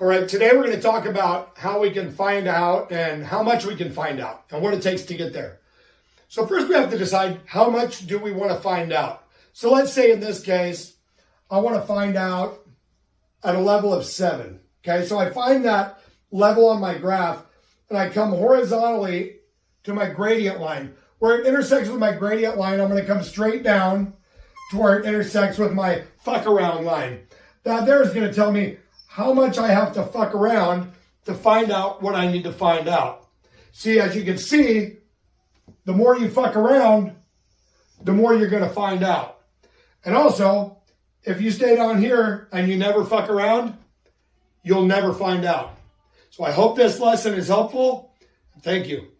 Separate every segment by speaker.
Speaker 1: All right, today we're going to talk about how we can find out and how much we can find out and what it takes to get there. So first we have to decide how much do we want to find out. So let's say in this case, I want to find out at a level of 7. Okay, so I find that level on my graph and I come horizontally to my gradient line. Where it intersects with my gradient line, I'm going to come straight down to where it intersects with my fuck around line. That there is going to tell me how much I have to fuck around to find out what I need to find out. See, as you can see, the more you fuck around, the more you're going to find out. And also, if you stay down here and you never fuck around, you'll never find out. So I hope this lesson is helpful. Thank you.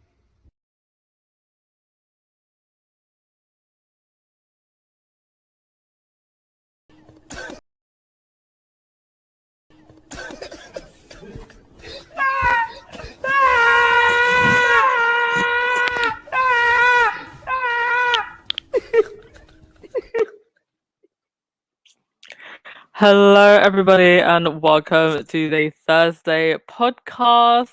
Speaker 2: Hello, everybody, and welcome to the Thursday podcast.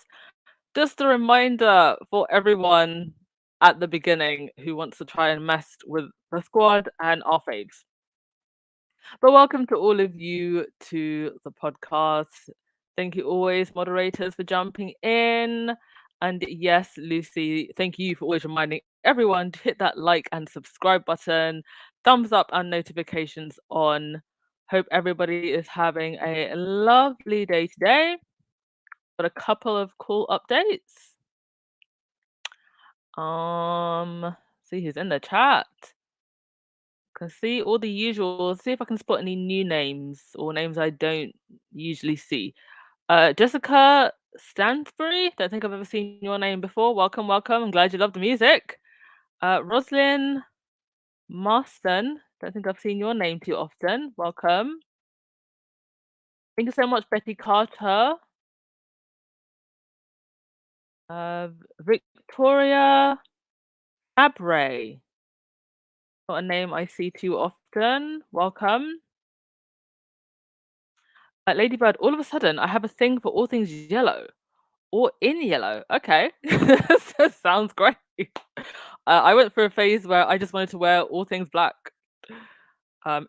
Speaker 2: Just a reminder for everyone at the beginning who wants to try and mess with the squad and our faves. But welcome to all of you to the podcast. Thank you always, moderators, for jumping in. And yes, Lucy, thank you for always reminding everyone to hit that like and subscribe button, thumbs up and notifications on. Hope everybody is having a lovely day today. Got a couple of cool updates. See who's in the chat. Can see all the usual. See if I can spot any new names or names I don't usually see. Jessica Stansbury. Don't think I've ever seen your name before. Welcome, welcome. I'm glad you love the music. Roslyn Marston. Don't think I've seen your name too often. Welcome. Thank you so much, Betty Carter. Victoria Abre. Not a name I see too often. Welcome. Ladybird, all of a sudden, I have a thing for all things yellow. Or in yellow. Okay. That sounds great. I went through a phase where I just wanted to wear all things black.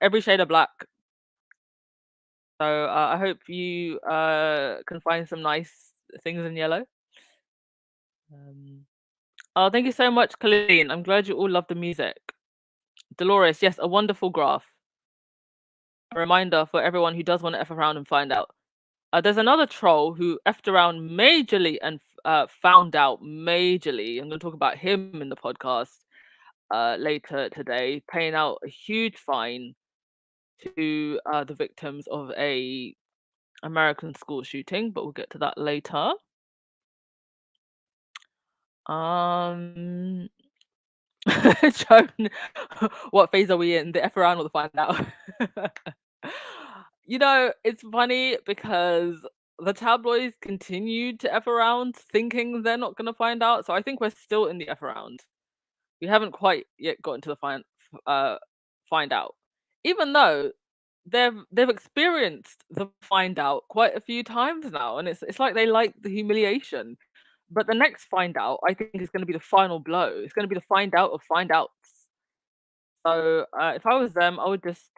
Speaker 2: Every shade of black. So I hope you can find some nice things in yellow. Oh, thank you so much, Colleen. I'm glad you all love the music. Dolores, yes, a wonderful graph. A reminder for everyone who does want to F around and find out. There's another troll who effed around majorly and found out majorly. I'm going to talk about him in the podcast later today, paying out a huge fine to the victims of a American school shooting, but we'll get to that later. Joan, what phase are we in? The F around or the find out? You know, it's funny because the tabloids continued to F around thinking they're not going to find out. So I think we're still in the F around. We haven't quite yet gotten to the find out. Even though they've experienced the find out quite a few times now, and it's like they like the humiliation. But the next find out, I think, is going to be the final blow. It's going to be the find out of find outs. So if I was them, I would just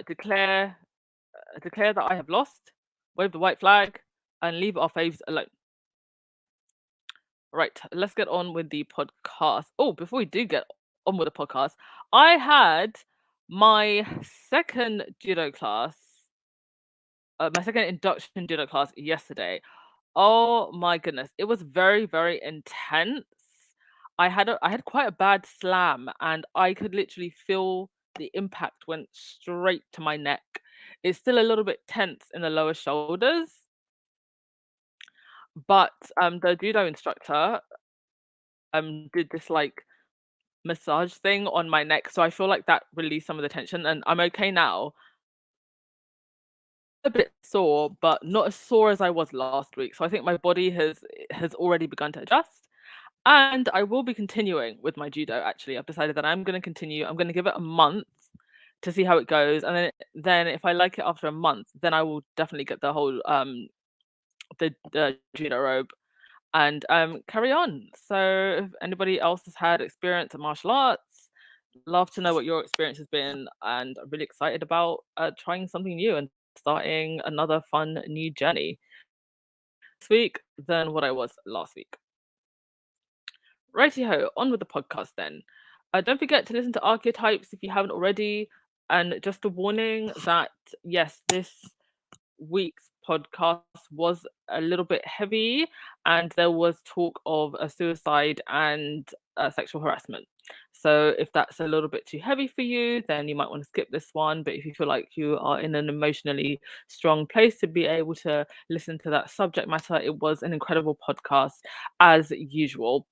Speaker 2: declare that I have lost, wave the white flag, and leave our faves alone. Right, let's get on with the podcast. Oh, before we do get on with the podcast, I had my second judo class, my second induction judo class yesterday. Oh my goodness, it was very, very intense. I had quite a bad slam, and I could literally feel the impact went straight to my neck. It's still a little bit tense in the lower shoulders, but the judo instructor did this like massage thing on my neck, so I feel like that released some of the tension, and I'm okay now. A bit sore, but not as sore as I was last week. So I think my body has already begun to adjust, and I will be continuing with my judo. Actually, I've decided that I'm going to continue. I'm going to give it a month to see how it goes, and then if I like it after a month, then I will definitely get the whole the judo robe and carry on. So if anybody else has had experience in martial arts, love to know what your experience has been, and I'm really excited about trying something new and starting another fun new journey this week than what I was last week. Righty ho, on with the podcast then. Don't forget to listen to Archetypes if you haven't already. And just a warning that yes, this week's podcast was a little bit heavy, and there was talk of a suicide and sexual harassment. So if that's a little bit too heavy for you, then you might want to skip this one. But if you feel like you are in an emotionally strong place to be able to listen to that subject matter, it was an incredible podcast as usual.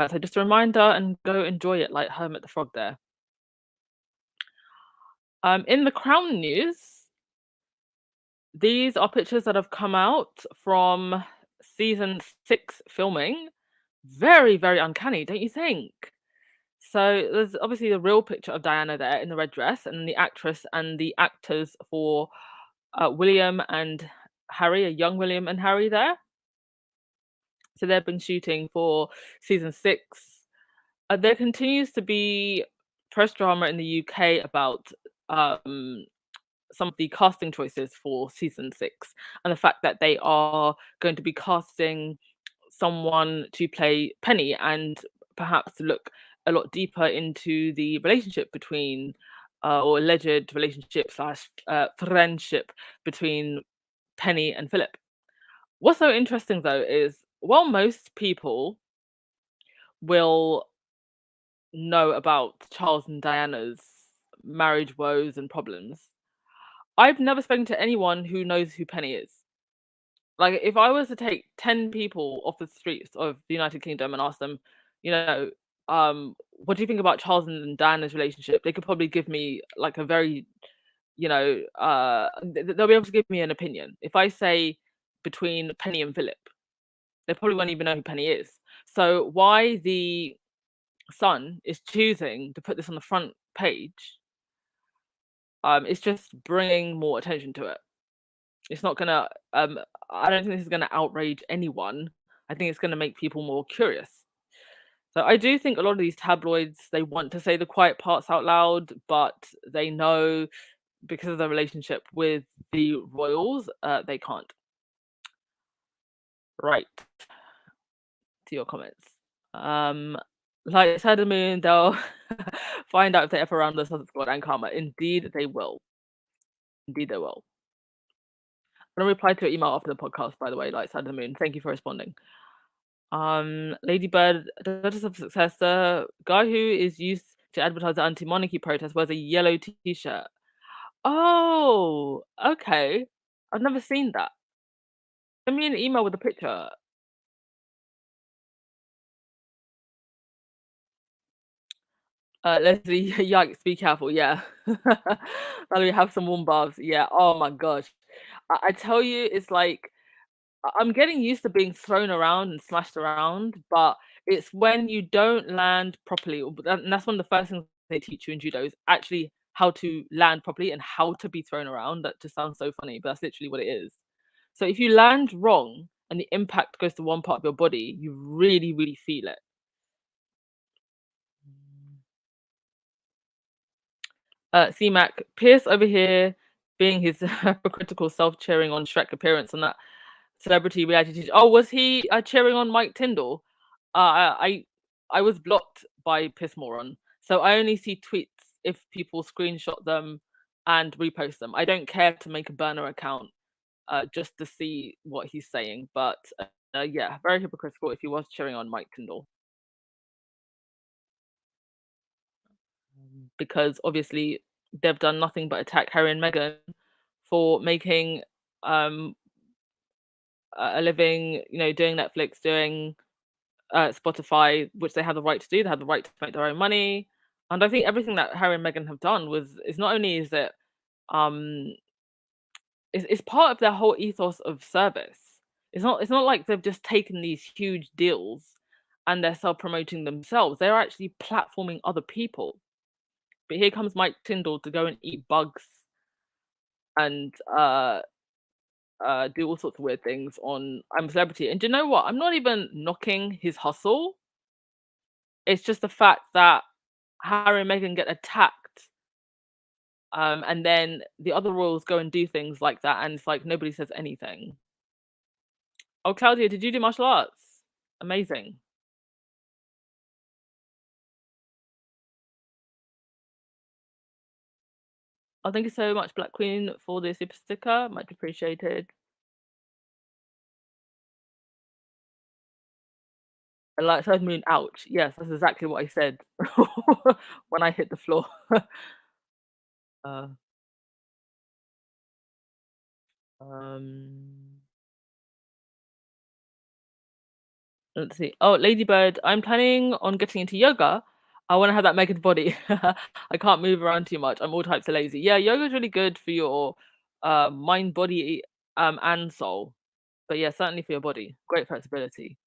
Speaker 2: So just a reminder, and go enjoy it like Hermit the Frog there. In the Crown news, these are pictures that have come out from season 6 filming. Very, very uncanny, don't you think? So there's obviously the real picture of Diana there in the red dress, and the actress and the actors for William and Harry, a young William and Harry there. So they've been shooting for season 6. There continues to be press drama in the UK about some of the casting choices for season 6, and the fact that they are going to be casting someone to play Penny, and perhaps look a lot deeper into the relationship between or alleged relationship slash friendship between Penny and Philip. What's so interesting though is, while most people will know about Charles and Diana's marriage woes and problems, I've never spoken to anyone who knows who Penny is. Like, if I was to take 10 people off the streets of the United Kingdom and ask them, you know, what do you think about Charles and Diana's relationship? They could probably give me like a very, they'll be able to give me an opinion. If I say between Penny and Philip, they probably won't even know who Penny is. So why the Sun is choosing to put this on the front page, it's just bringing more attention to it. It's not gonna. I don't think this is gonna outrage anyone. I think it's gonna make people more curious. So I do think a lot of these tabloids, they want to say the quiet parts out loud, but they know because of their relationship with the royals, they can't. Right, to your comments. Like Side of the Moon, they'll find out if they ever round the Sussex Squad and Karma. Indeed, they will. Indeed, they will. I'm gonna reply to your email after the podcast, by the way, Light Side of the Moon. Thank you for responding. Ladybird, Duchess of Success, the guy who is used to advertise the anti-monarchy protest wears a yellow t-shirt. Oh, okay. I've never seen that. Send me an email with a picture. Leslie, yikes, be careful, yeah. Valerie, have some warm baths. Yeah. Oh my gosh. I tell you, it's like I'm getting used to being thrown around and smashed around, but it's when you don't land properly, and that's one of the first things they teach you in judo, is actually how to land properly and how to be thrown around. That just sounds so funny, but that's literally what it is. So if you land wrong and the impact goes to one part of your body, you really, really feel it. C-Mac, Pierce over here being his hypocritical self cheering on Shrek appearance on that celebrity reality TV. Oh, was he cheering on Mike Tyndall? I was blocked by Piss Moron, so I only see tweets if people screenshot them and repost them. I don't care to make a burner account just to see what he's saying. But yeah, very hypocritical if he was cheering on Mike Tyndall, because obviously they've done nothing but attack Harry and Meghan for making a living, doing Netflix, doing Spotify, which they have the right to do. They have the right to make their own money, and I think everything that Harry and Meghan have done is not only is it um it's part of their whole ethos of service. It's not like they've just taken these huge deals and they're self promoting themselves. They're actually platforming other people. But here comes Mike Tyndall to go and eat bugs and do all sorts of weird things on I'm a Celebrity. And do you know what? I'm not even knocking his hustle. It's just the fact that Harry and Meghan get attacked, and then the other royals go and do things like that, and it's like nobody says anything. Oh, Claudia, did you do martial arts? Amazing. Oh, thank you so much, Black Queen, for the super sticker. Much appreciated. A light-sized moon, ouch. Yes, that's exactly what I said when I hit the floor. uh, um, let's see. Oh, Ladybird, I'm planning on getting into yoga. I want to have that Megan's body. I can't move around too much. I'm all types of lazy. Yeah, yoga's really good for your mind, body, and soul. But yeah, certainly for your body. Great flexibility.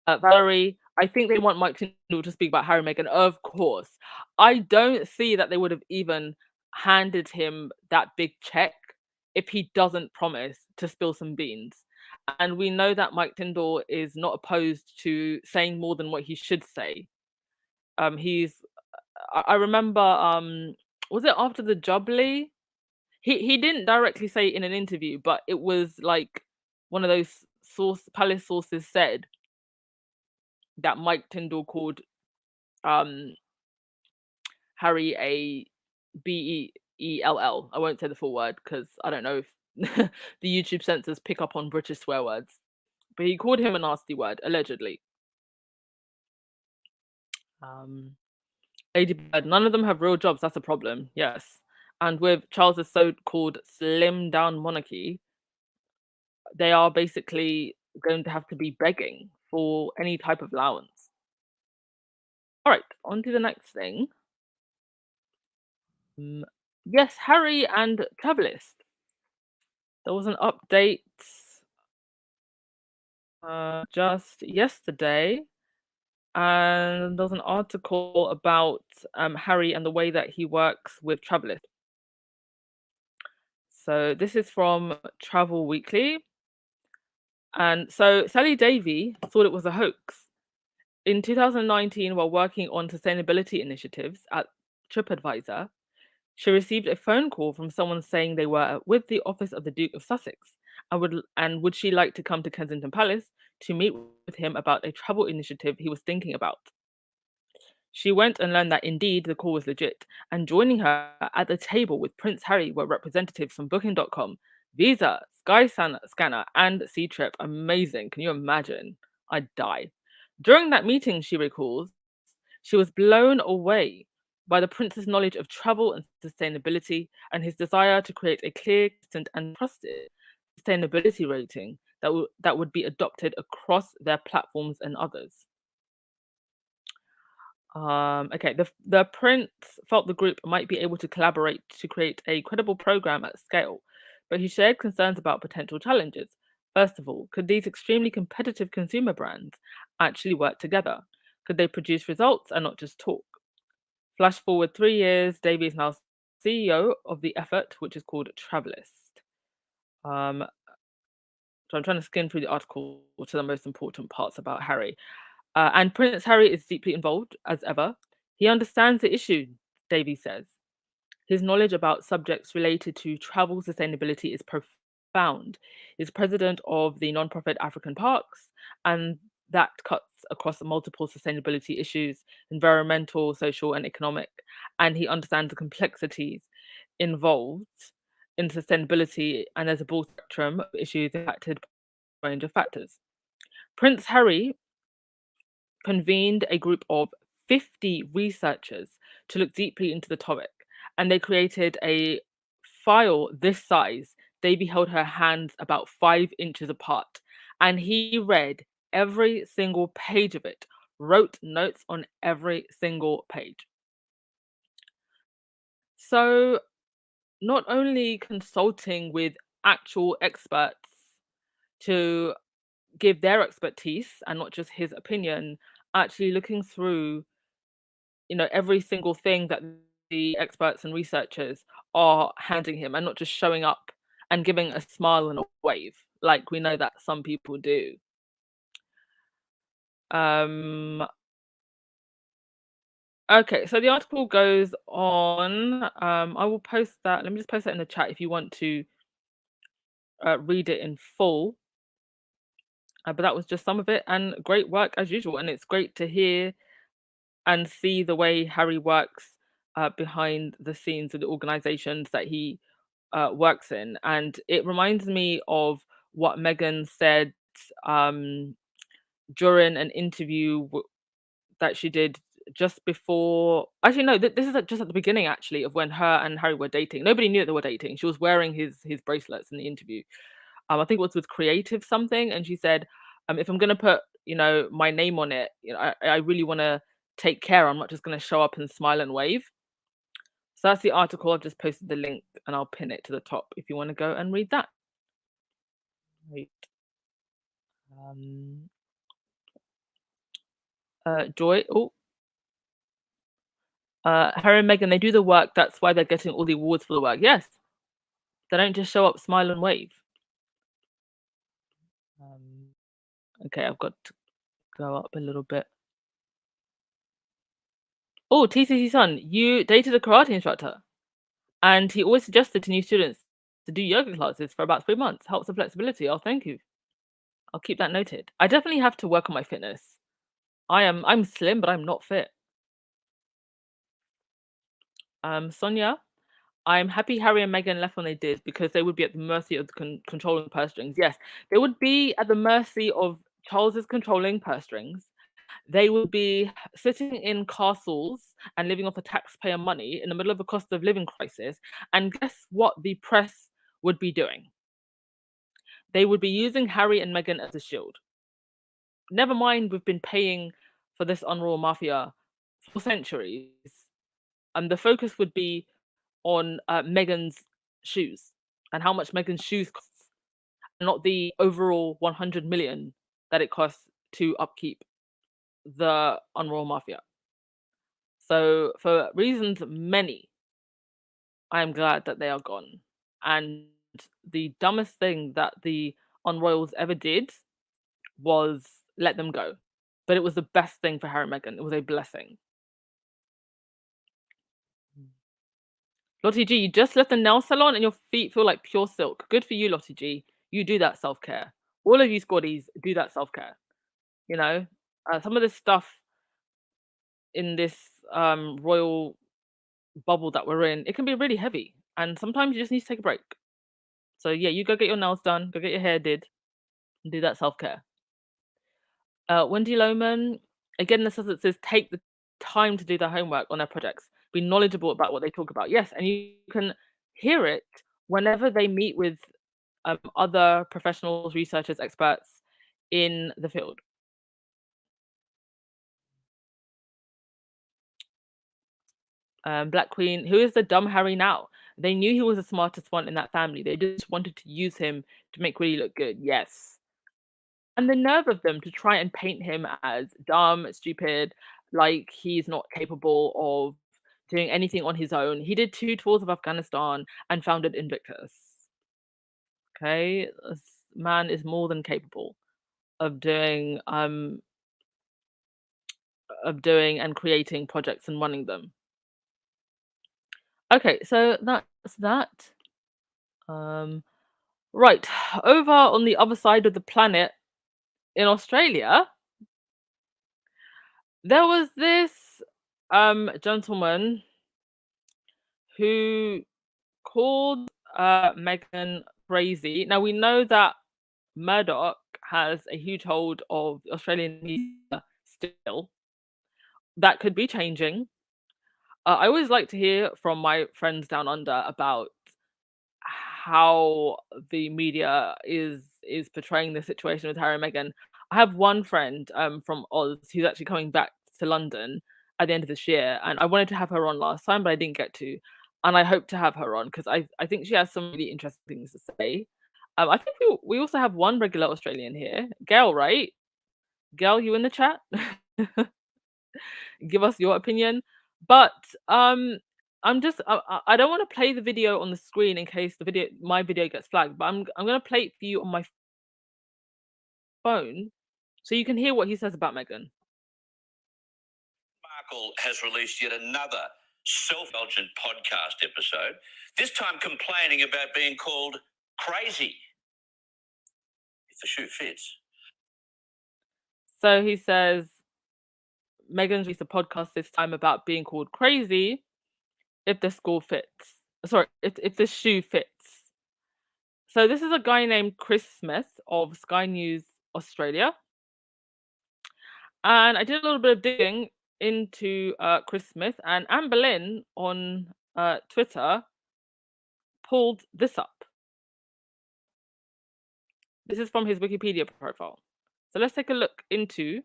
Speaker 2: Valerie, I think they want Mike Tyndall to speak about Harry and Meghan. Of course. I don't see that they would have even handed him that big check if he doesn't promise to spill some beans. And we know that Mike Tyndall is not opposed to saying more than what he should say. He's I remember was it after the Jubilee? He didn't directly say it in an interview, but it was like one of those palace sources said that Mike Tyndall called um Harry a Bell. I won't say the full word because I don't know if the YouTube censors pick up on British swear words. But he called him a nasty word, allegedly. Um Lady Bird, none of them have real jobs, that's a problem, yes. And with Charles's so-called slim down monarchy, they are basically going to have to be begging for any type of allowance. All right, on to the next thing. Yes, Harry and Travelist. There was an update just yesterday, and there was an article about Harry and the way that he works with Travelist. So this is from Travel Weekly. And so Sally Davy thought it was a hoax. In 2019, while working on sustainability initiatives at TripAdvisor, she received a phone call from someone saying they were with the office of the Duke of Sussex and would she like to come to Kensington Palace to meet with him about a travel initiative he was thinking about. She went and learned that indeed the call was legit, and joining her at the table with Prince Harry were representatives from Booking.com, Visa, Scanner, and Ctrip. Amazing. Can you imagine? I'd die. During that meeting, she recalls, she was blown away by the prince's knowledge of travel and sustainability and his desire to create a clear, consistent, and trusted sustainability rating that would be adopted across their platforms and others. Okay, the prince felt the group might be able to collaborate to create a credible program at scale, but he shared concerns about potential challenges. First of all, could these extremely competitive consumer brands actually work together? Could they produce results and not just talk? Flash forward 3 years, Davy is now CEO of the effort, which is called Travelist. Um, so I'm trying to skim through the article to the most important parts about Harry. And Prince Harry is deeply involved, as ever. He understands the issue, Davy says. His knowledge about subjects related to travel sustainability is profound. He's president of the nonprofit African Parks, and that cuts across multiple sustainability issues, environmental, social, and economic. And he understands the complexities involved in sustainability, and there's a broad spectrum of issues impacted by a range of factors. Prince Harry convened a group of 50 researchers to look deeply into the topic, and they created a file this size. Davy held her hands about 5 inches apart, and he read every single page of it, wrote notes on every single page. So, not only consulting with actual experts to give their expertise and not just his opinion, actually looking through every single thing that the experts and researchers are handing him and not just showing up and giving a smile and a wave like we know that some people do. Okay, so the article goes on. I will post that. Let me just post that in the chat if you want to read it in full. But that was just some of it, and great work as usual. And it's great to hear and see the way Harry works behind the scenes of the organizations that he works in. And it reminds me of what Meghan said during an interview that she did just before. Actually, no, this is just at the beginning, actually, of when her and Harry were dating. Nobody knew that they were dating. She was wearing his bracelets in the interview. I think it was with Creative something, and she said, if I'm gonna put, my name on it, I really want to take care. I'm not just gonna show up and smile and wave. So that's the article. I've just posted the link, and I'll pin it to the top if you want to go and read that. Wait. Joy. Oh. Harry and Meghan, they do the work. That's why they're getting all the awards for the work. Yes. They don't just show up, smile, and wave. Okay, I've got to go up a little bit. Oh, TCC Son, you dated a karate instructor, and he always suggested to new students to do yoga classes for about 3 months. Helps the flexibility. Oh, thank you. I'll keep that noted. I definitely have to work on my fitness. I'm slim, but I'm not fit. Sonia, I'm happy Harry and Meghan left when they did because they would be at the mercy of the controlling purse strings. Yes, they would be at the mercy of Charles's controlling purse strings. They would be sitting in castles and living off of taxpayer money in the middle of a cost of living crisis. And guess what the press would be doing? They would be using Harry and Meghan as a shield. Never mind, we've been paying for this unroyal mafia for centuries. And the focus would be on Meghan's shoes and how much Meghan's shoes costs, not the overall 100 million that it costs to upkeep the unroyal mafia. So for reasons many, I am glad that they are gone. And the dumbest thing that the unroyals ever did was let them go. But it was the best thing for Harry and Meghan. It was a blessing. Lottie G, you just left the nail salon and your feet feel like pure silk. Good for you, Lottie G. You do that self-care. All of you squaddies do that self-care. Some of this stuff in this royal bubble that we're in, it can be really heavy. And sometimes you just need to take a break. So yeah, you go get your nails done, go get your hair did, and do that self-care. Wendy Lohman, again, this says take the time to do their homework on their projects. Be knowledgeable about what they talk about. Yes, and you can hear it whenever they meet with other professionals, researchers, experts in the field. Black Queen, who is the dumb Harry now? They knew he was the smartest one in that family. They just wanted to use him to make really look good. Yes. And the nerve of them to try and paint him as dumb, stupid, like he's not capable of doing anything on his own. He did 2 tours of Afghanistan and founded Invictus. Okay, this man is more than capable of doing and creating projects and running them. Okay, so that's that. Right, over on the other side of the planet in Australia, there was this gentleman who called Meghan crazy. Now we know that Murdoch has a huge hold of the Australian media still. That could be changing. I always like to hear from my friends down under about how the media is portraying the situation with Harry and Meghan. I have one friend from Oz who's actually coming back to London at the end of this year, and I wanted to have her on last time, but I didn't get to. And I hope to have her on because I think she has some really interesting things to say. I think we also have one regular Australian here, Gail, right? Gail, you in the chat? Give us your opinion. But I'm I don't want to play the video on the screen in case my video gets flagged, but I'm going to play it for you on my phone so you can hear what he says about Meghan.
Speaker 3: Markle has released yet another self-indulgent podcast episode, this time complaining about being called crazy. If the shoe fits.
Speaker 2: So he says Meghan's released a podcast this time about being called crazy if the school fits. Sorry, if the shoe fits. So this is a guy named Chris Smith of Sky News Australia. And I did a little bit of digging into Chris Smith, and Anne Boleyn on Twitter pulled this up. This is from his Wikipedia profile. So let's take a look into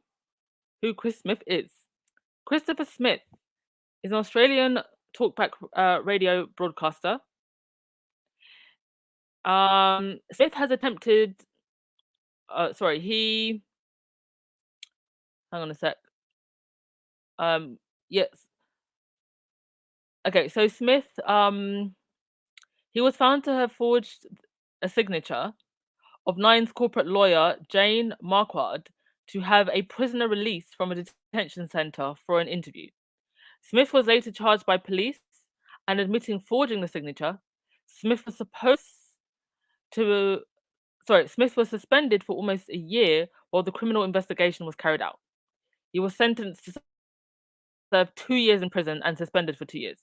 Speaker 2: who Chris Smith is. Christopher Smith is an Australian talkback radio broadcaster. Smith has attempted. Hang on a sec. Yes. Okay, so Smith, he was found to have forged a signature of Nine's corporate lawyer, Jane Marquardt, to have a prisoner released from a detention centre for an interview. Smith was later charged by police and admitting forging the signature. Smith was suspended for almost a year while the criminal investigation was carried out. He was sentenced to serve 2 years in prison and suspended for 2 years.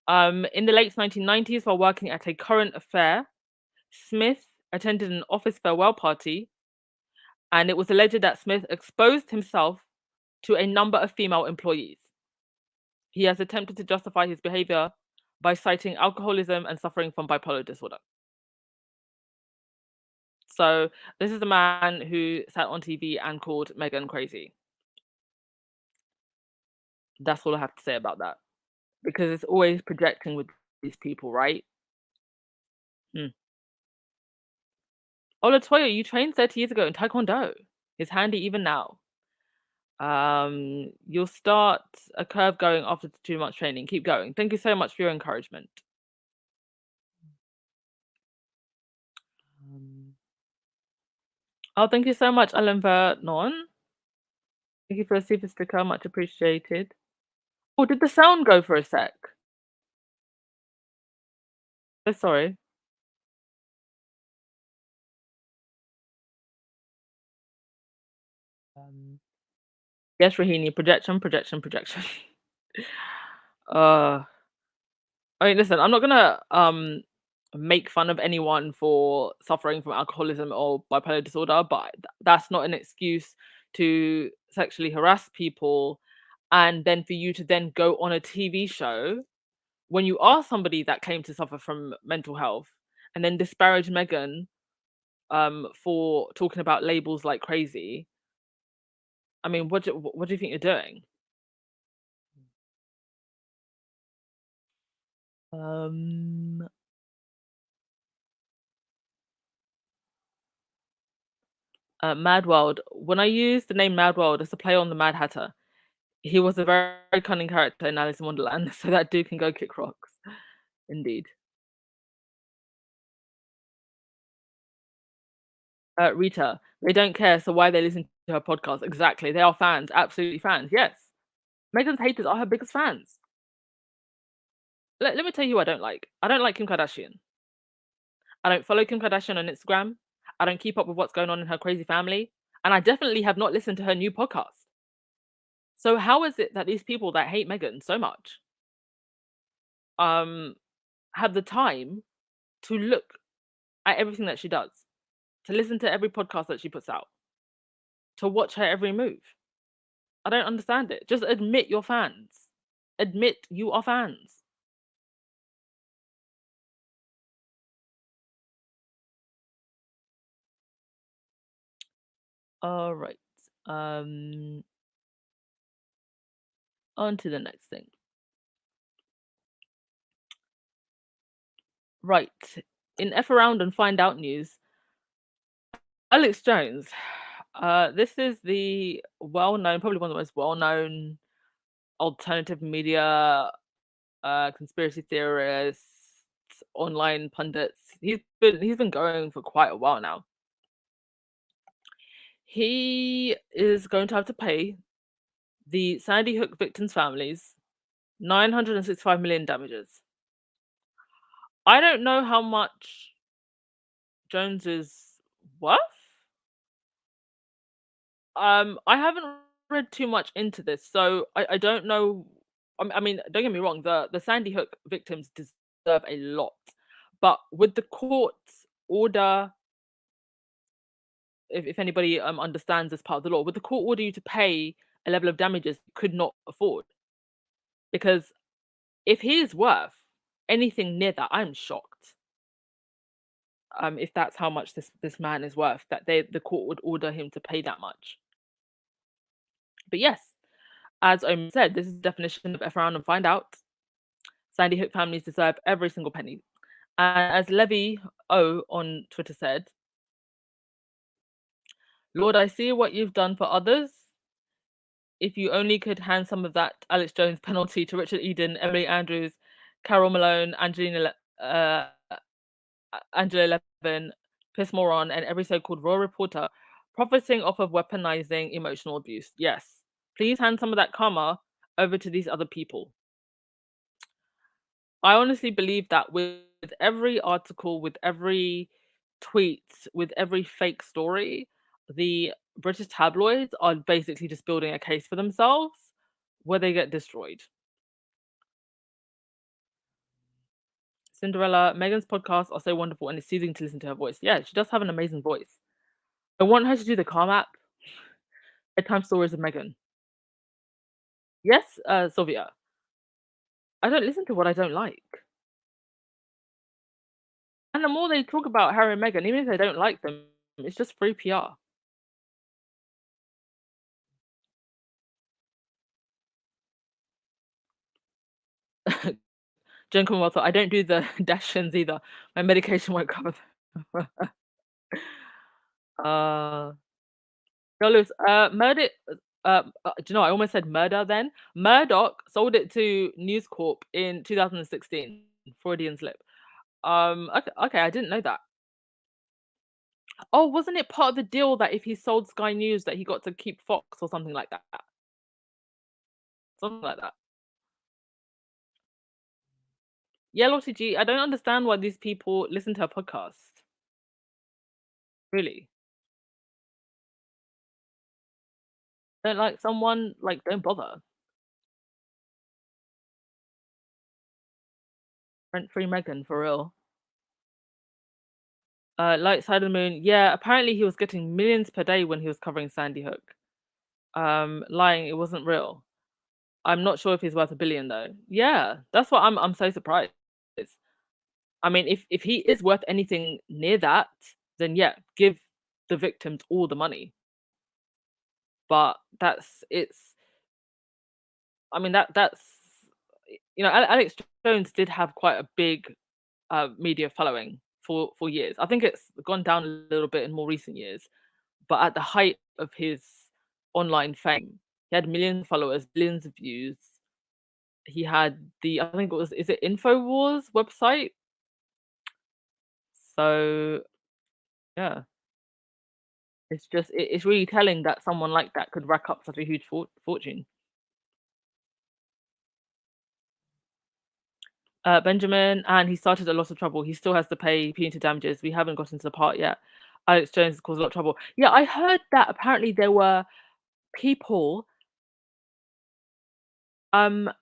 Speaker 2: In the late 1990s, while working at a current affair, Smith attended an office farewell party, and it was alleged that Smith exposed himself to a number of female employees. He has attempted to justify his behavior by citing alcoholism and suffering from bipolar disorder. So this is the man who sat on TV and called Meghan crazy. That's all I have to say about that. Because it's always projecting with these people, right? Olatoya, you trained 30 years ago in Taekwondo. It's handy even now. You'll start a curve going after too much training. Keep going. Thank you so much for your encouragement. Oh, thank you so much, Alan Vernon. Thank you for a super sticker. Much appreciated. Oh, did the sound go for a sec? So sorry. Yes, Rahini, projection. I mean, listen, I'm not gonna make fun of anyone for suffering from alcoholism or bipolar disorder, but that's not an excuse to sexually harass people and then for you to then go on a TV show when you are somebody that claimed to suffer from mental health and then disparage Meghan for talking about labels like crazy. I mean, what do you think you're doing? Mad World. When I used the name Mad World as a play on the Mad Hatter, he was a very, very cunning character in Alice in Wonderland, so that dude can go kick rocks. Indeed. Rita, they don't care, so why they listen to her podcast? Exactly. They are fans, absolutely fans. Yes. Meghan's haters are her biggest fans. Let me tell you who I don't like. I don't like Kim Kardashian. I don't follow Kim Kardashian on Instagram. I don't keep up with what's going on in her crazy family. And I definitely have not listened to her new podcast. So how is it that these people that hate Meghan so much have the time to look at everything that she does, to listen to every podcast that she puts out, to watch her every move? I don't understand it. Just admit you're fans. Admit you are fans. All right. On to the next thing. Right. In F Around and Find Out news, Alex Jones. This is the well-known, probably one of the most well-known alternative media, conspiracy theorists, online pundits. He's been going for quite a while now. He is going to have to pay the Sandy Hook victims' families 965 million damages. I don't know how much Jones is worth. I haven't read too much into this, so I don't know. I mean, don't get me wrong, the Sandy Hook victims deserve a lot, but with the court's order, if anybody understands this part of the law, would the court order you to pay a level of damages you could not afford? Because if he is worth anything near that, I'm shocked. If that's how much this man is worth, that the court would order him to pay that much. But yes, as I said, this is the definition of F around and find out. Sandy Hook families deserve every single penny. And as Levy O on Twitter said, Lord, I see what you've done for others. If you only could hand some of that Alex Jones penalty to Richard Eden, Emily Andrews, Carol Malone, Angela Levin, Piss Moron, and every so-called royal reporter profiting off of weaponizing emotional abuse. Yes, please hand some of that karma over to these other people. I honestly believe that with every article, with every tweet, with every fake story, the British tabloids are basically just building a case for themselves where they get destroyed. Cinderella, Megan's podcasts are so wonderful and it's soothing to listen to her voice. Yeah, she does have an amazing voice. I want her to do the Calm app. Bedtime stories of Megan. Yes, Sylvia. I don't listen to what I don't like. And the more they talk about Harry and Meghan, even if they don't like them, it's just free PR. Jen Commonwealth, I don't do the Dashins either. My medication won't cover them. Murder. Do you know? I almost said murder. Then Murdoch sold it to News Corp in 2016. Freudian slip. Okay, I didn't know that. Oh, wasn't it part of the deal that if he sold Sky News that he got to keep Fox or something like that? Something like that. Yeah, Lottie G, I don't understand why these people listen to her podcast. Really? Don't like someone, like, don't bother. Rent-free Megan, for real. Light Side of the Moon. Yeah, apparently he was getting millions per day when he was covering Sandy Hook. Lying, it wasn't real. I'm not sure if he's worth $1 billion though. Yeah, that's what I'm so surprised. I mean, if he is worth anything near that, then yeah, give the victims all the money. But that's Alex Jones did have quite a big media following for years. I think it's gone down a little bit in more recent years, but at the height of his online fame, he had millions of followers, billions of views. He had I think it was, is it InfoWars website? So yeah, it's really telling that someone like that could rack up such a huge fortune. Benjamin, and he started a lot of trouble. He still has to pay punitive damages. We haven't gotten to the part yet. Alex Jones has caused a lot of trouble. Yeah, I heard that apparently there were people pissing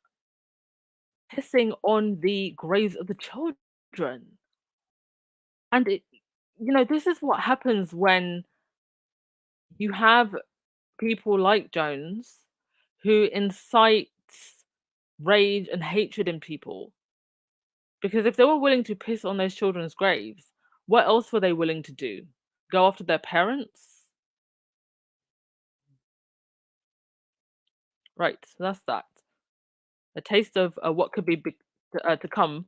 Speaker 2: on the graves of the children. And this is what happens when you have people like Jones who incite rage and hatred in people. Because if they were willing to piss on those children's graves, what else were they willing to do? Go after their parents? Right, so that's that. A taste of what could be to come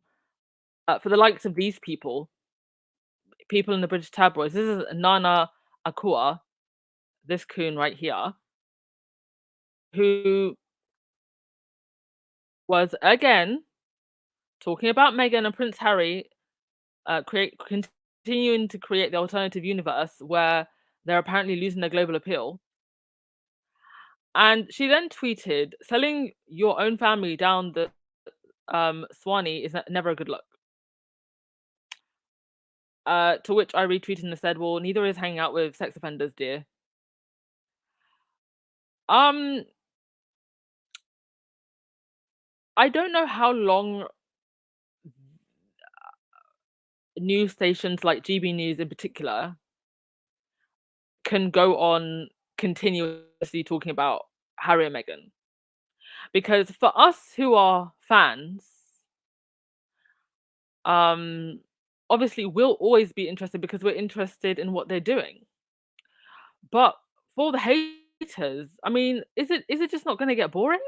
Speaker 2: for the likes of these people in the British tabloids. This is Nana Akua, this coon right here, who was again talking about Meghan and Prince Harry continuing to create the alternative universe where they're apparently losing their global appeal. And she then tweeted, selling your own family down the Swanee is never a good look. To which I retweeted and said, well, neither is hanging out with sex offenders, dear. I don't know how long news stations like GB News in particular can go on continuously talking about Harry and Meghan. Because for us who are fans, obviously we'll always be interested because we're interested in what they're doing. But for the haters, I mean, is it just not going to get boring?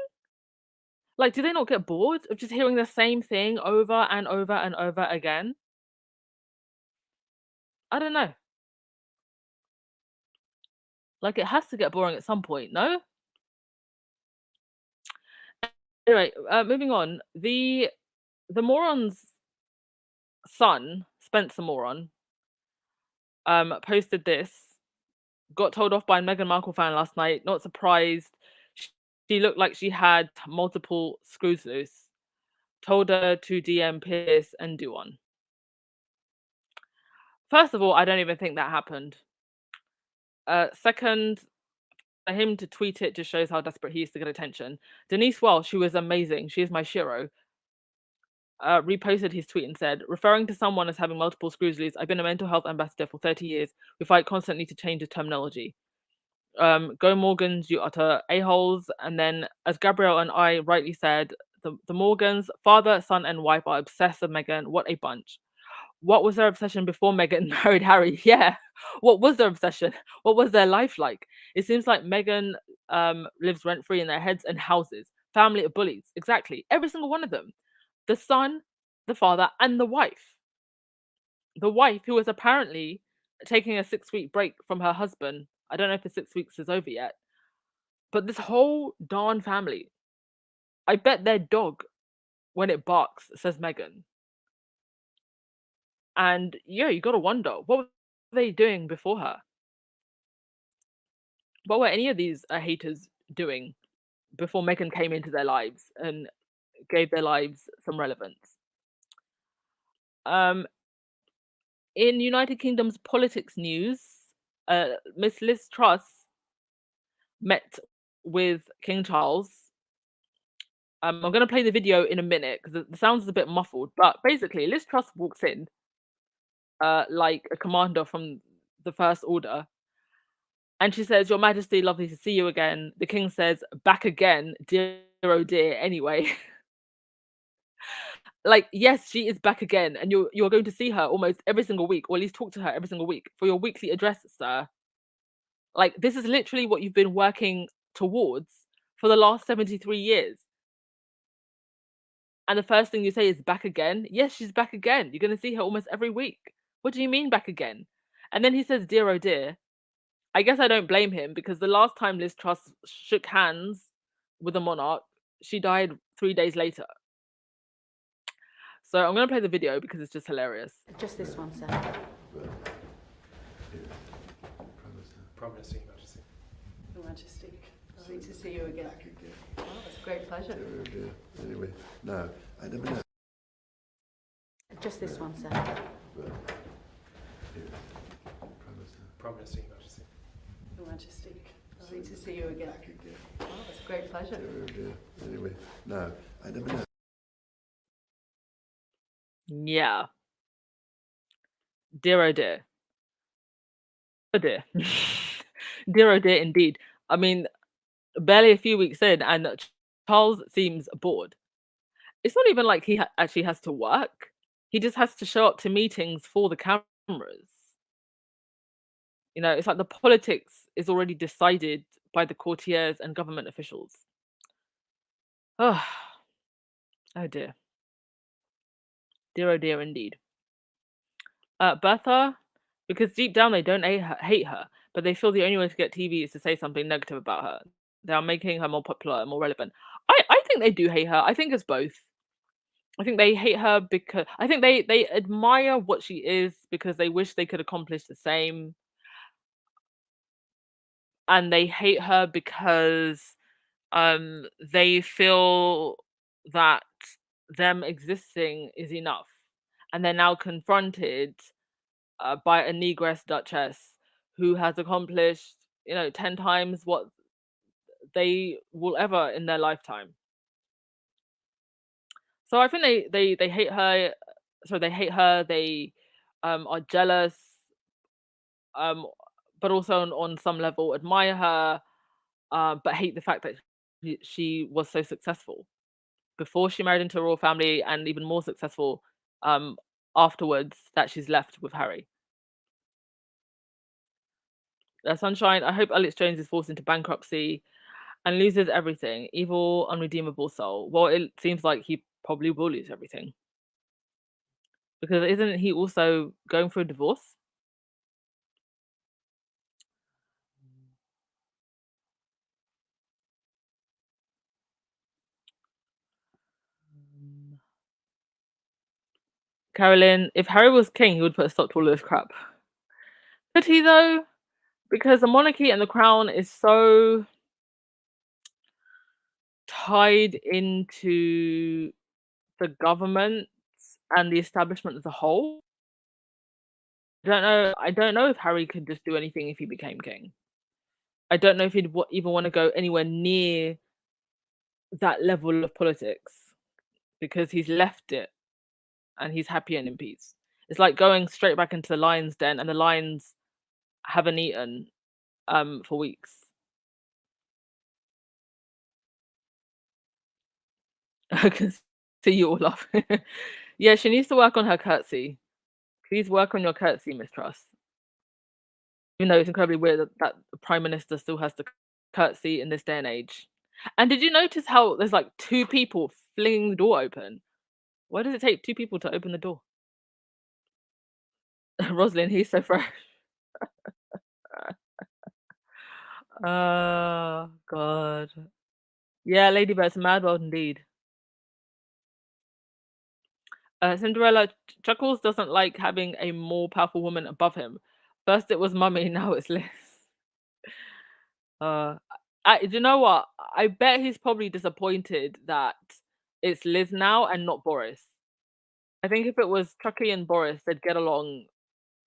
Speaker 2: Like, do they not get bored of just hearing the same thing over and over and over again? I don't know. Like, it has to get boring at some point, no? Anyway, moving on. The moron's son, Spencer Moron, posted this. Got told off by a Meghan Markle fan last night. Not surprised. She looked like she had multiple screws loose. Told her to DM Pierce and do one. First of all, I don't even think that happened. Second, for him to tweet it just shows how desperate he is to get attention. Denise Welsh, who is amazing, she is my shiro, reposted his tweet and said, referring to someone as having multiple screws loose, I've been a mental health ambassador for 30 years. We fight constantly to change the terminology. Go Morgans, you utter a-holes. And then, as Gabrielle and I rightly said, the Morgans, father, son, and wife are obsessed with Meghan. What a bunch. What was their obsession before Meghan married Harry? Yeah. What was their obsession? What was their life like? It seems like Meghan lives rent-free in their heads and houses. Family of bullies. Exactly. Every single one of them. The son, the father, and the wife. The wife, who was apparently taking a 6-week break from her husband. I don't know if the 6 weeks is over yet. But this whole darn family, I bet their dog, when it barks, says Meghan. And yeah, you got to wonder, what were they doing before her? What were any of these haters doing before Meghan came into their lives and gave their lives some relevance? In United Kingdom's politics news, Miss Liz Truss met with King Charles. I'm going to play the video in a minute because the sound is a bit muffled. But basically, Liz Truss walks in like a commander from the First Order. And she says, Your Majesty, lovely to see you again. The king says, back again, dear oh dear, anyway. Like, yes, she is back again. And you're going to see her almost every single week, or at least talk to her every single week for your weekly address, sir. Like, this is literally what you've been working towards for the last 73 years. And the first thing you say is back again. Yes, she's back again. You're going to see her almost every week. What do you mean back again? And then he says, dear oh dear. I guess I don't blame him because the last time Liz Truss shook hands with a monarch, she died 3 days later. So I'm going to play the video because it's just hilarious.
Speaker 4: Just this one, sir.
Speaker 5: Prime Minister, Your Majesty.
Speaker 4: Your Majesty, lovely to see you again. Oh, it's a great pleasure.
Speaker 6: Anyway, no, I never know.
Speaker 4: Just this one, sir.
Speaker 5: Prime Minister, Your Majesty.
Speaker 4: Your Majesty, lovely to see you again. Oh, it's a great pleasure.
Speaker 6: Anyway, no, I never know.
Speaker 2: Yeah. Dear oh dear. Oh dear. Dear oh dear indeed. I mean, barely a few weeks in and Charles seems bored. It's not even like he actually has to work. He just has to show up to meetings for the cameras. You know, it's like the politics is already decided by the courtiers and government officials. Oh, oh dear. Dear oh dear indeed. Bertha, because deep down they don't hate her, but they feel the only way to get TV is to say something negative about her. They are making her more popular and more relevant. I think they do hate her. I think it's both. I think they hate her because I think they admire what she is because they wish they could accomplish the same, and they hate her because they feel that them existing is enough, and they're now confronted by a negress duchess who has accomplished 10 times what they will ever in their lifetime. So I think they hate her. So they hate her. They are jealous, um, but also on some level admire her, but hate the fact that she was so successful before she married into a royal family, and even more successful um, afterwards that she's left with Harry. Sunshine, I hope Alex Jones is forced into bankruptcy and loses everything. Evil, unredeemable soul. Well, it seems like he probably will lose everything. Because isn't he also going through a divorce? Carolyn, if Harry was king, he would put a stop to all this crap. Could he though? Because the monarchy and the crown is so tied into the government and the establishment as a whole. I don't know if Harry could just do anything if he became king. I don't know if he'd even want to go anywhere near that level of politics because he's left it and he's happy and in peace. It's like going straight back into the lion's den, and the lions haven't eaten for weeks. I can see you all laughing. Yeah, she needs to work on her curtsy. Please work on your curtsy, Miss Truss. Even though it's incredibly weird that the Prime Minister still has to curtsy in this day and age. And did you notice how there's like two people flinging the door open? Why does it take two people to open the door? Rosalind, he's so fresh. Oh, God. Yeah, Ladybird's a mad world indeed. Cinderella, Chuckles doesn't like having a more powerful woman above him. First it was Mummy, now it's Liz. Do you know what? I bet he's probably disappointed that it's Liz now and not Boris. I think if it was Chucky and Boris, they'd get along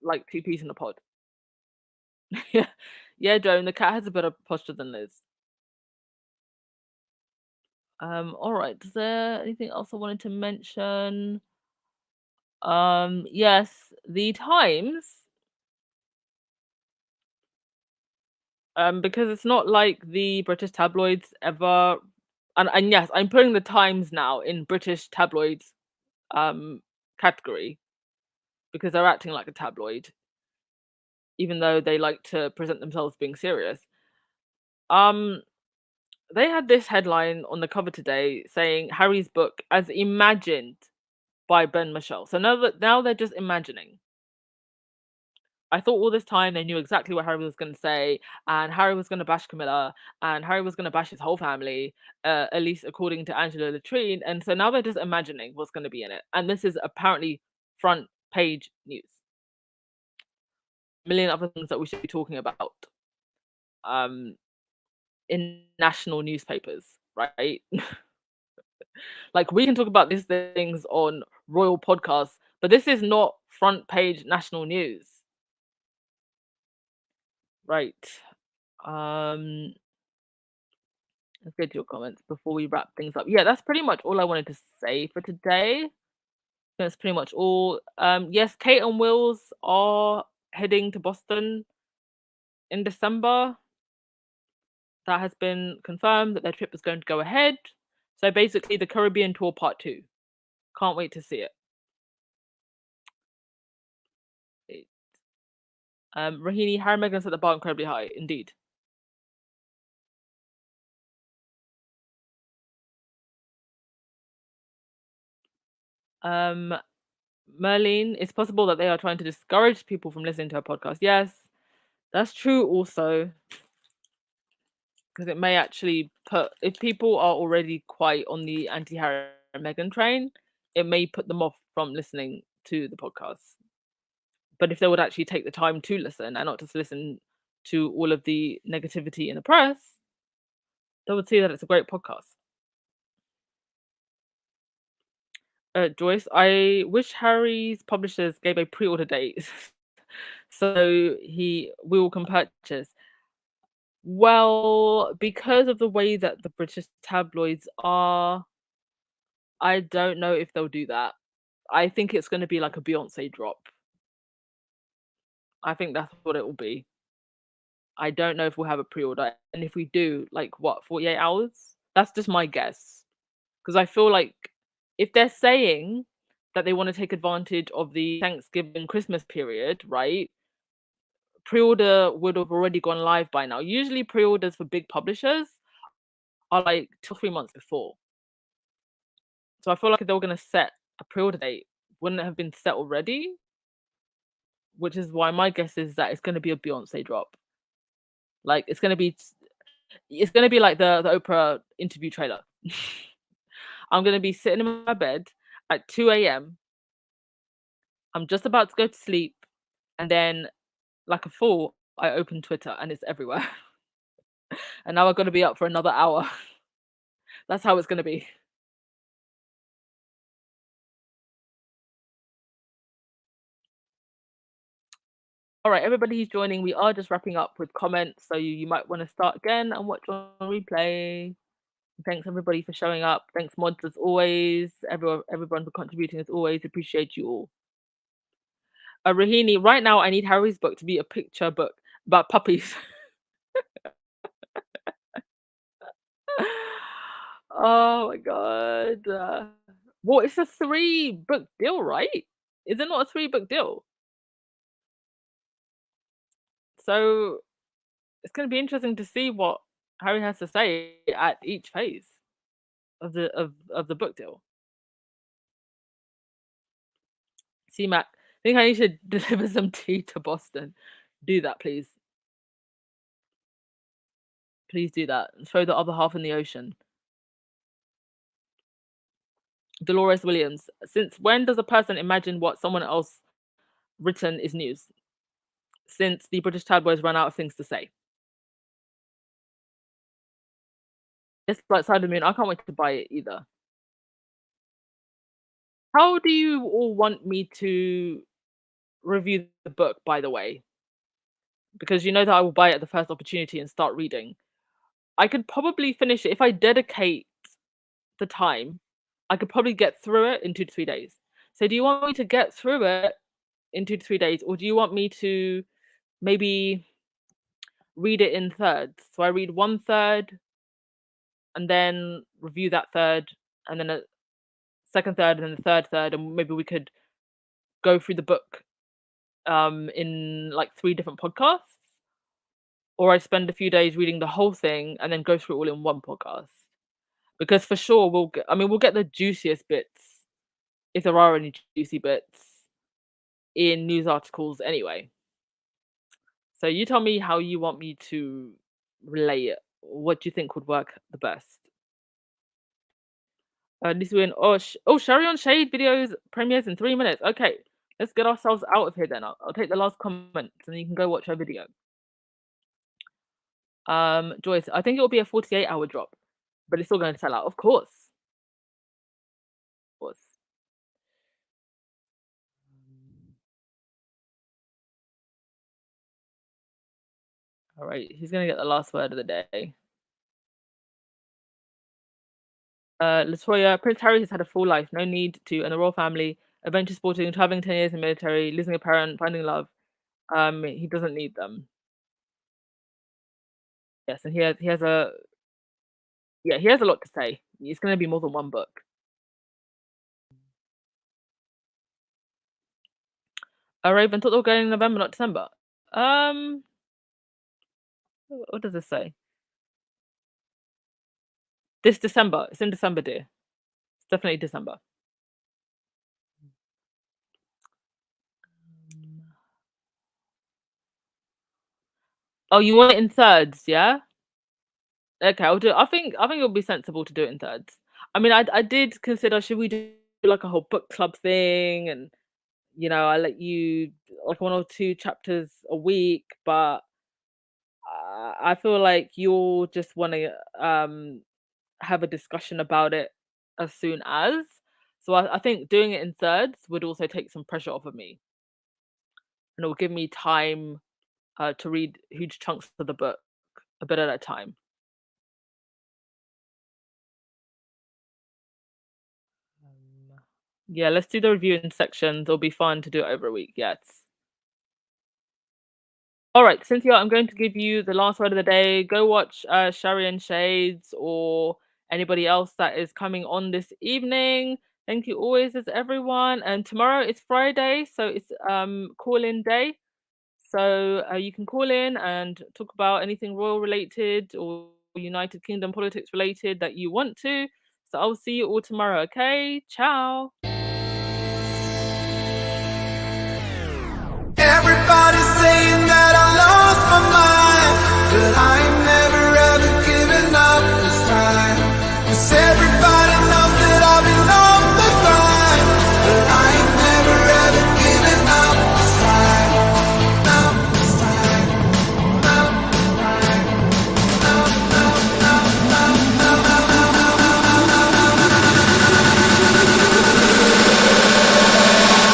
Speaker 2: like two peas in a pod. Yeah, yeah, Joan. The cat has a better posture than Liz. All right. Is there anything else I wanted to mention? Yes, the Times. Because it's not like the British tabloids ever, and yes, I'm putting the Times now in British tabloids category because they're acting like a tabloid, even though they like to present themselves being serious. They had this headline on the cover today saying Harry's book as imagined by Ben Michelle. So now they're just imagining. I thought all this time they knew exactly what Harry was going to say, and Harry was going to bash Camilla, and Harry was going to bash his whole family, at least according to Angela Latrine. And so now they're just imagining what's going to be in it. And this is apparently front page news. A million other things that we should be talking about in national newspapers, right? Like, we can talk about these things on royal podcasts, but this is not front page national news. Right. Let's get to your comments before we wrap things up. Yeah, that's pretty much all I wanted to say for today. That's pretty much all. Yes, Kate and Wills are heading to Boston in December. That has been confirmed that their trip is going to go ahead. So basically the Caribbean tour part 2. Can't wait to see it. Rahini, Harry and Meghan set the bar incredibly high, indeed. Merlin, it's possible that they are trying to discourage people from listening to her podcast. Yes, that's true also. because it may actually put, if people are already quite on the anti-Harry and Meghan train, it may put them off from listening to the podcast. But if they would actually take the time to listen and not just listen to all of the negativity in the press, they would see that it's a great podcast. Joyce, I wish Harry's publishers gave a pre-order date so we all can purchase. Well, because of the way that the British tabloids are, I don't know if they'll do that. I think it's going to be like a Beyonce drop. I think that's what it will be. I don't know if we'll have a pre-order, and if we do, like what, 48 hours? That's just my guess. Because I feel like if they're saying that they want to take advantage of the Thanksgiving Christmas period, right? Pre-order would have already gone live by now. Usually pre-orders for big publishers are like 2 or 3 months before. So I feel like if they were going to set a pre-order date, wouldn't it have been set already? Which is why my guess is that it's going to be a Beyonce drop. Like it's going to be like the Oprah interview trailer. I'm going to be sitting in my bed at 2 a.m. I'm just about to go to sleep, and then like a fool, I open Twitter and it's everywhere. And now I've got to be up for another hour. That's how it's going to be. All right, everybody who's joining, we are just wrapping up with comments, so you might want to start again and watch on replay. Thanks everybody for showing up. Thanks mods as always. Everyone for contributing as always. Appreciate you all. Rahini, right now I need Harry's book to be a picture book about puppies. Oh my god. Well, it's a 3-book deal, right? Is it not a 3-book deal? So it's going to be interesting to see what Harry has to say at each phase of the book deal. See, Mac, I think I need to deliver some tea to Boston. Do that, please. Please do that. Throw the other half in the ocean. Dolores Williams, since when does a person imagine what someone else written is news? Since the British tabloids ran out of things to say. It's Bright Side of the Moon. I can't wait to buy it either. How do you all want me to review the book, by the way? Because you know that I will buy it at the first opportunity and start reading. I could probably finish it if I dedicate the time. I could probably get through it in 2 to 3 days. So do you want me to get through it in 2 to 3 days, or do you want me to maybe read it in thirds? So I read 1/3 and then review that third, and then a second third, and then the third, and maybe we could go through the book in like 3 different podcasts, or I spend a few days reading the whole thing and then go through it all in one podcast. Because for sure we'll get the juiciest bits, if there are any juicy bits, in news articles anyway. So you tell me how you want me to relay it. What do you think would work the best? This win. Sherry on Shade videos premieres in 3 minutes. Okay, let's get ourselves out of here then. I'll take the last comments and you can go watch her video. Joyce, I think it will be a 48-hour drop, but it's still going to sell out, of course. Of course. All right, he's going to get the last word of the day. Latoya, Prince Harry has had a full life, no need to, and the royal family, adventure sporting, traveling 10 years in the military, losing a parent, finding love. He doesn't need them. Yes, and he has a lot to say. It's going to be more than one book. Raven, thought they were going in November, not December. What does this say? This December. It's in December, dear. It's definitely December. Oh, you want it in thirds, yeah? Okay, I'll do it. I think it'll be sensible to do it in thirds. I mean, I did consider, should we do like a whole book club thing, and I let you like 1 or 2 chapters a week, but I feel like you'll just want to have a discussion about it as soon as. So I think doing it in thirds would also take some pressure off of me, and it will give me time to read huge chunks of the book a bit at a time. Yeah, let's do the review in sections. It'll be fun to do it over a week. Yes. All right, Cynthia, I'm going to give you the last word of the day. Go watch Shari and Shades, or anybody else that is coming on this evening. Thank you always, as everyone. And tomorrow is Friday, so it's call-in day. So you can call in and talk about anything royal related or United Kingdom politics related that you want to. So I'll see you all tomorrow, okay? Ciao.
Speaker 7: Everybody's saying that I lost my mind, but I ain't never ever given up this time. 'Cause everybody knows that I've been on the grind, but I ain't never ever given up this time. No, this time. No, time. No, no, no, no, no, no, no, no, no, no, no, no.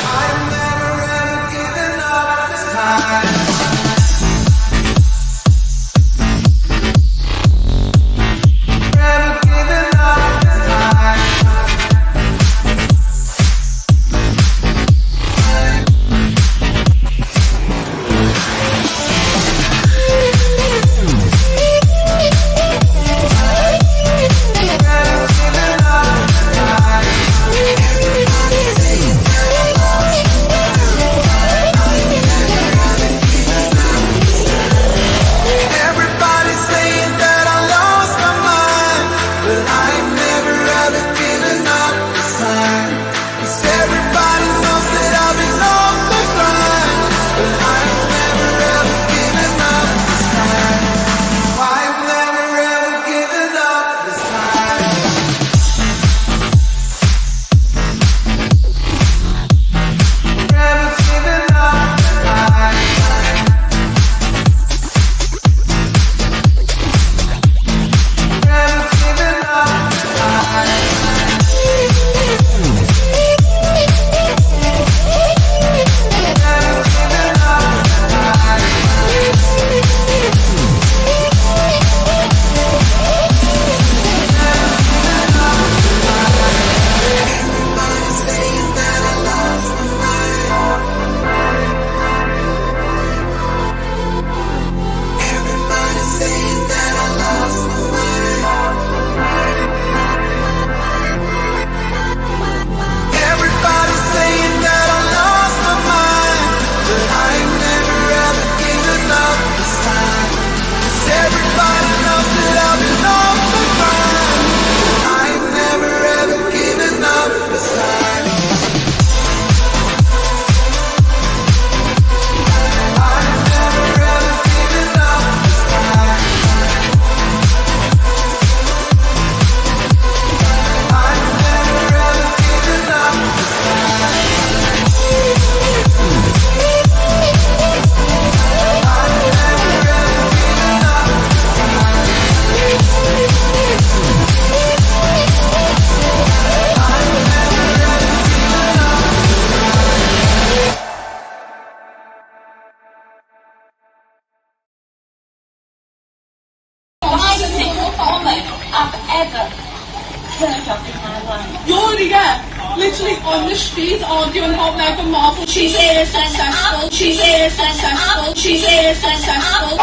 Speaker 7: I've never ever given up this time. Everybody's saying that I lost my mind, but I ain't never ever given up this time. 'Cause everybody knows that I've been on the grind, but I ain't never ever given up this time. I've never ever given up this time. Never given up this time. Never given up this time. Never given up this time. Everybody's saying that I lost my mind. Everybody's saying that I lost my mind. Everybody's saying that I lost my mind, but I ain't never ever given up this time. 'Cause everybody knows that I've been on the grind, but I ain't never ever given up this time. I've never ever given up this time. I've never ever given up this time. I've never ever given up this time. I've never ever given up this time.
Speaker 8: Biting vomit I've ever heard of in my life.
Speaker 9: You're here, literally on the street, arguing about Meghan Markle. She's here successful. She's here successful. She's here successful.